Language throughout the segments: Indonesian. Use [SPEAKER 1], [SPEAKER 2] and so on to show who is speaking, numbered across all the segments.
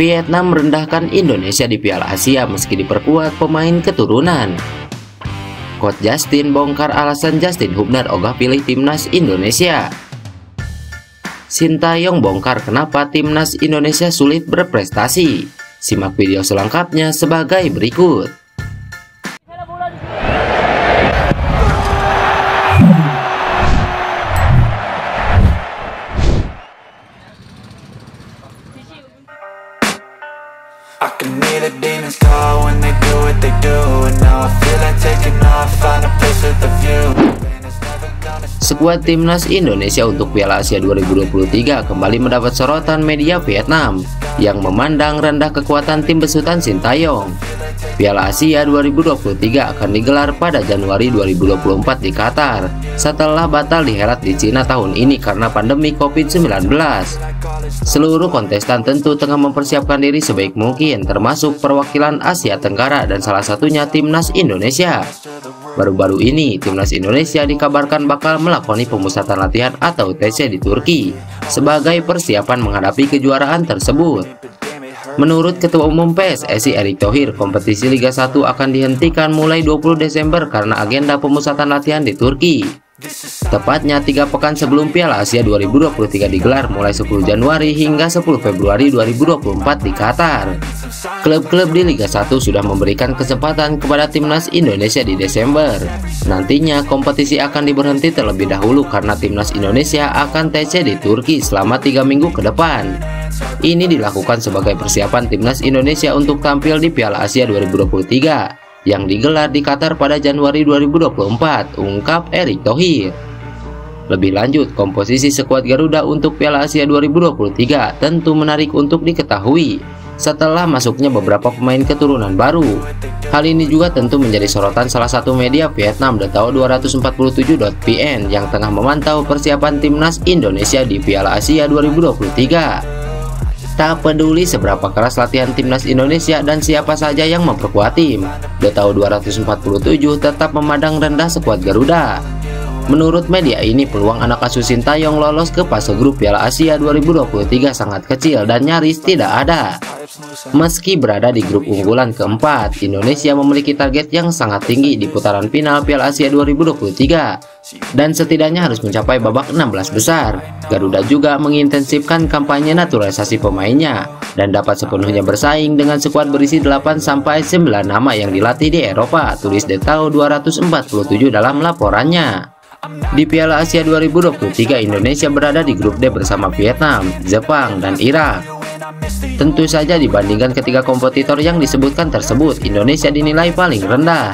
[SPEAKER 1] Vietnam merendahkan Indonesia di Piala Asia meski diperkuat pemain keturunan. Coach Justin bongkar alasan Justin Hubner ogah pilih timnas Indonesia. Sintayong bongkar kenapa timnas Indonesia sulit berprestasi. Simak video selengkapnya sebagai berikut. Skuad timnas Indonesia untuk Piala Asia 2023 kembali mendapat sorotan media Vietnam yang memandang rendah kekuatan tim besutan Sintayong. Piala Asia 2023 akan digelar pada Januari 2024 di Qatar setelah batal dihelat di Cina tahun ini karena pandemi COVID-19. Seluruh kontestan tentu tengah mempersiapkan diri sebaik mungkin, termasuk perwakilan Asia Tenggara dan salah satunya timnas Indonesia. Baru-baru ini, timnas Indonesia dikabarkan bakal melakoni pemusatan latihan atau TC di Turki sebagai persiapan menghadapi kejuaraan tersebut. Menurut Ketua Umum PSSI Erick Thohir, kompetisi Liga 1 akan dihentikan mulai 20 Desember karena agenda pemusatan latihan di Turki. Tepatnya 3 pekan sebelum Piala Asia 2023 digelar mulai 10 Januari hingga 10 Februari 2024 di Qatar. Klub-klub di Liga 1 sudah memberikan kesempatan kepada timnas Indonesia di Desember. Nantinya kompetisi akan diberhenti terlebih dahulu karena timnas Indonesia akan TC di Turki selama 3 minggu ke depan. Ini dilakukan sebagai persiapan timnas Indonesia untuk tampil di Piala Asia 2023 yang digelar di Qatar pada Januari 2024, ungkap Erick Thohir. Lebih lanjut, komposisi skuad Garuda untuk Piala Asia 2023 tentu menarik untuk diketahui setelah masuknya beberapa pemain keturunan baru. Hal ini juga tentu menjadi sorotan salah satu media Vietnam, Datao247.vn, yang tengah memantau persiapan timnas Indonesia di Piala Asia 2023. Tak peduli seberapa keras latihan timnas Indonesia dan siapa saja yang memperkuat tim, Datao247 tetap memandang rendah skuad Garuda. Menurut media ini, peluang anak asuh Sintayong lolos ke fase grup Piala Asia 2023 sangat kecil dan nyaris tidak ada. Meski berada di grup unggulan keempat, Indonesia memiliki target yang sangat tinggi di putaran final Piala Asia 2023 dan setidaknya harus mencapai babak 16 besar. Garuda juga mengintensifkan kampanye naturalisasi pemainnya dan dapat sepenuhnya bersaing dengan skuad berisi 8-9 nama yang dilatih di Eropa, tulis Datao247 dalam laporannya. Di Piala Asia 2023, Indonesia berada di grup D bersama Vietnam, Jepang, dan Irak. Tentu saja dibandingkan ketiga kompetitor yang disebutkan tersebut, Indonesia dinilai paling rendah.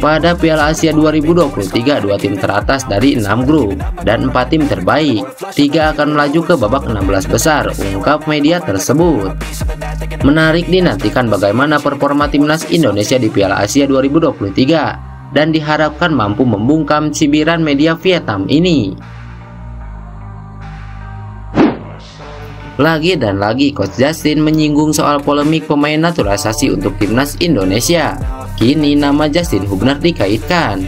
[SPEAKER 1] Pada Piala Asia 2023, 2 tim teratas dari 6 grup dan 4 tim terbaik, 3 akan melaju ke babak 16 besar, ungkap media tersebut. Menarik dinantikan bagaimana performa timnas Indonesia di Piala Asia 2023 dan diharapkan mampu membungkam cibiran media Vietnam ini. Lagi dan lagi, Coach Justin menyinggung soal polemik pemain naturalisasi untuk timnas Indonesia. Kini nama Justin Hubner dikaitkan.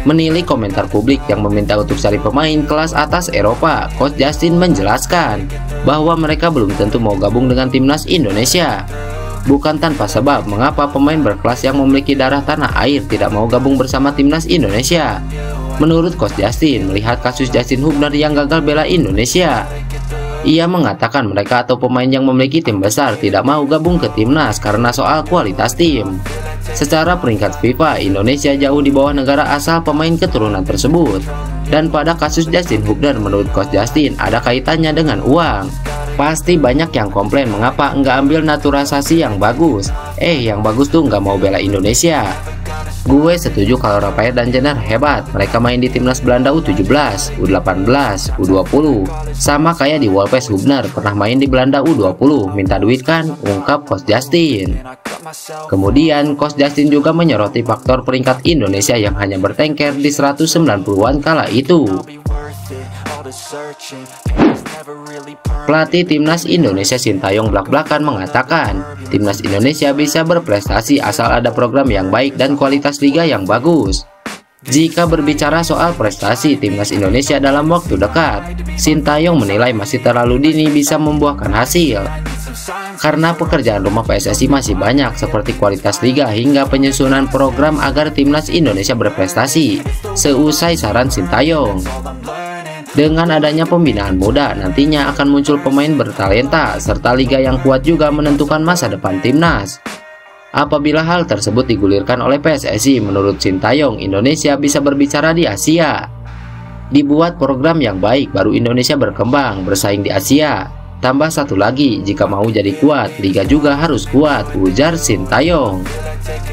[SPEAKER 1] Menilik komentar publik yang meminta untuk cari pemain kelas atas Eropa, Coach Justin menjelaskan bahwa mereka belum tentu mau gabung dengan timnas Indonesia. Bukan tanpa sebab mengapa pemain berkelas yang memiliki darah tanah air tidak mau gabung bersama timnas Indonesia. Menurut Coach Justin, melihat kasus Justin Hubner yang gagal bela Indonesia, ia mengatakan mereka atau pemain yang memiliki tim besar tidak mau gabung ke timnas karena soal kualitas tim. Secara peringkat FIFA, Indonesia jauh di bawah negara asal pemain keturunan tersebut. Dan pada kasus Justin Hubner, menurut Coach Justin ada kaitannya dengan uang. Pasti banyak yang komplain mengapa enggak ambil naturalisasi yang bagus. Yang bagus tuh nggak mau bela Indonesia. Gue setuju kalau Raphael dan Jenner hebat. Mereka main di timnas Belanda U17, U18, U20. Sama kayak di Wolves, Hubner pernah main di Belanda U20. Minta duit kan, ungkap Coach Justin. Kemudian Coach Justin juga menyoroti faktor peringkat Indonesia yang hanya bertengker di 190-an kala itu. Pelatih timnas Indonesia Sintayong blak-blakan mengatakan timnas Indonesia bisa berprestasi asal ada program yang baik dan kualitas liga yang bagus. Jika berbicara soal prestasi timnas Indonesia dalam waktu dekat, Sintayong menilai masih terlalu dini bisa membuahkan hasil. Karena pekerjaan rumah PSSI masih banyak seperti kualitas liga hingga penyusunan program agar timnas Indonesia berprestasi, seusai saran Sintayong. Dengan adanya pembinaan muda, nantinya akan muncul pemain bertalenta serta liga yang kuat juga menentukan masa depan timnas. Apabila hal tersebut digulirkan oleh PSSI, menurut Sintayong, Indonesia bisa berbicara di Asia. Dibuat program yang baik, baru Indonesia berkembang, bersaing di Asia. Tambah satu lagi, jika mau jadi kuat, liga juga harus kuat, ujar Sintayong.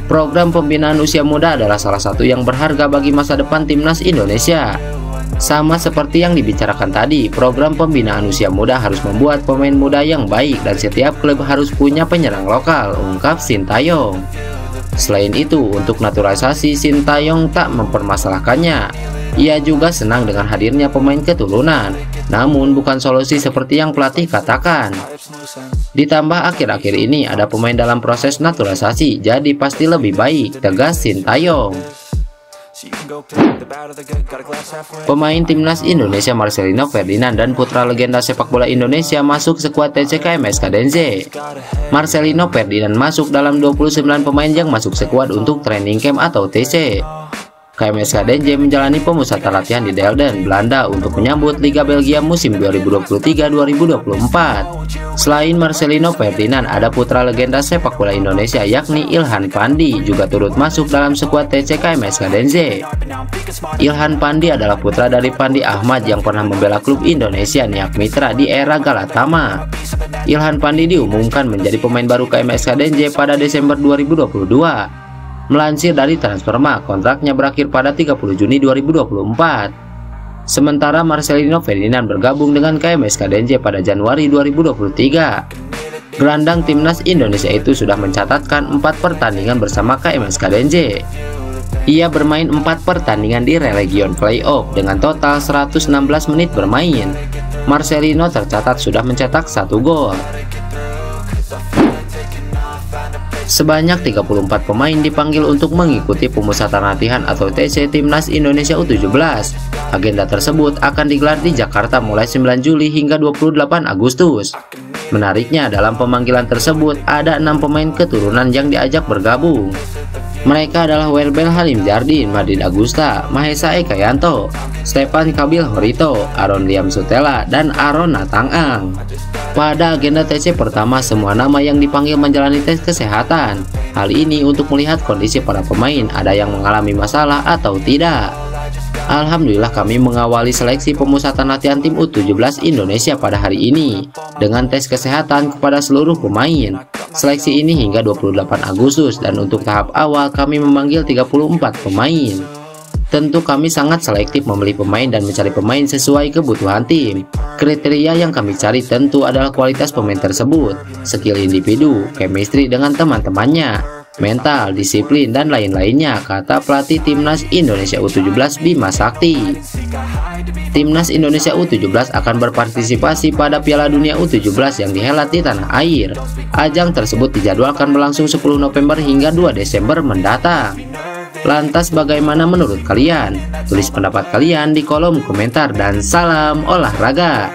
[SPEAKER 1] Program pembinaan usia muda adalah salah satu yang berharga bagi masa depan timnas Indonesia. Sama seperti yang dibicarakan tadi, program pembinaan usia muda harus membuat pemain muda yang baik dan setiap klub harus punya penyerang lokal, ungkap Sintayong. Selain itu, untuk naturalisasi, Sintayong tak mempermasalahkannya. Ia juga senang dengan hadirnya pemain keturunan, namun bukan solusi seperti yang pelatih katakan. Ditambah akhir-akhir ini ada pemain dalam proses naturalisasi, jadi pasti lebih baik, tegas Sintayong. Pemain timnas Indonesia Marcelino Ferdinand dan putra legenda sepak bola Indonesia masuk skuad TC KMS Kadenze. Marcelino Ferdinand masuk dalam 29 pemain yang masuk skuad untuk training camp atau TC. KMS Kadenze menjalani pemusatan latihan di Delden, Belanda untuk menyambut Liga Belgia musim 2023-2024. Selain Marcelino Ferdinand, ada putra legenda sepak bola Indonesia yakni Ilhan Pandi juga turut masuk dalam skuad TC KMS Kadenze. Ilhan Pandi adalah putra dari Pandi Ahmad yang pernah membela klub Indonesia Niak Mitra di era Galatama. Ilhan Pandi diumumkan menjadi pemain baru KMS Kadenze pada Desember 2022. Melansir dari Transfermarkt, kontraknya berakhir pada 30 Juni 2024. Sementara Marcelino Ferdinand bergabung dengan KMS Kadenze pada Januari 2023. Gelandang timnas Indonesia itu sudah mencatatkan 4 pertandingan bersama KMS Kadenze. Ia bermain 4 pertandingan di Relegion Playoff dengan total 116 menit bermain. Marcelino tercatat sudah mencetak 1 gol. Sebanyak 34 pemain dipanggil untuk mengikuti pemusatan latihan atau TC Timnas Indonesia U17. Agenda tersebut akan digelar di Jakarta mulai 9 Juli hingga 28 Agustus. Menariknya, dalam pemanggilan tersebut ada 6 pemain keturunan yang diajak bergabung. Mereka adalah Werbel Halim Jardine, Madin Agusta, Mahesa Ekayanto, Stefan Kabil Horito, Aaron Liam Sutela, dan Aaron Natangang. Pada agenda TC pertama, semua nama yang dipanggil menjalani tes kesehatan. Hal ini untuk melihat kondisi para pemain, ada yang mengalami masalah atau tidak. Alhamdulillah kami mengawali seleksi pemusatan latihan tim U17 Indonesia pada hari ini dengan tes kesehatan kepada seluruh pemain. Seleksi ini hingga 28 Agustus dan untuk tahap awal kami memanggil 34 pemain. Tentu kami sangat selektif memilih pemain dan mencari pemain sesuai kebutuhan tim. Kriteria yang kami cari tentu adalah kualitas pemain tersebut, skill individu, chemistry dengan teman-temannya, mental, disiplin, dan lain-lainnya, kata pelatih Timnas Indonesia U17 Bima Sakti. Timnas Indonesia U17 akan berpartisipasi pada Piala Dunia U17 yang dihelat di tanah air. Ajang tersebut dijadwalkan berlangsung 10 November hingga 2 Desember mendatang. Lantas bagaimana menurut kalian? Tulis pendapat kalian di kolom komentar dan salam olahraga.